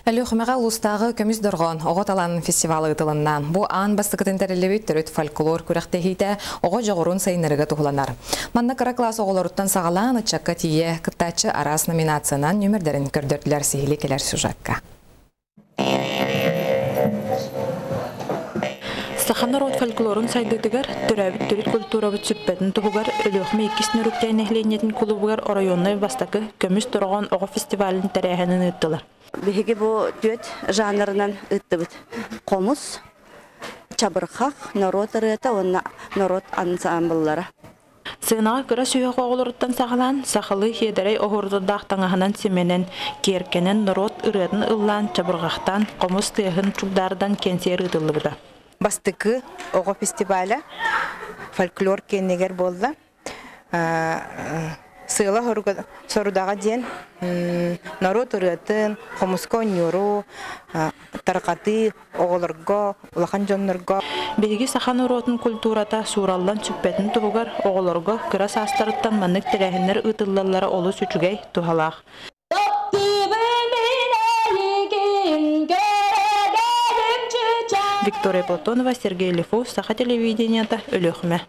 Әлеухмеға ұлыстағы көміз дұрған оғыт алан фестивалы ұтылыннан. Бұ аң бастықытын тәрелебет түріт фольклор күрәқтехейті оғы жоғырын сайынырығы тұғыланар. Манна қара класс оғыларыттан сағалан ұтчаққа тие қыттачы арас номинациянан нөмірдерін көрдірділер сейілі келер сюжетка. Сахана рот фольклорын сайдыдыгар, түрәбіт түріт культурабыт сүппәтін тұғығар, өліғме икісін үріктәйін әхленетін кулубығар орайонны бастақы көміз тұрған оғы фестивалін тәрәхәнін ұттылар. Беге бұл төт жанрынан ұттыбыт. Қомыс, чабырқақ, народ ұрыта, онна народ ансамбллары. Сынаға күрі сүйеқ оғылырыттан сағалан, сақылы хедерей оғырдырдақ таңағынан семенен, керкенен народ ұрыдың ұллан, чабырғақтан, қомыс тыйығын чулдардан кенсер ұтылы бұда. Бастықы оғы фестивалі фольклор кеннегер болды. Сыйла сорудаға ден народ ұрыатын, қомысқа өнеру, тарқаты оғылырға, ұлақан жонларға. Беги сахан уротын культурата сураллан сүппетін тұғығар оғылырға күрас астарыттан маннық тірәхінлер ұтылалары олы сүчігей тұғалақ. Виктория Платонова, Сергей Лифу, Саха телевиденията, Өліғме.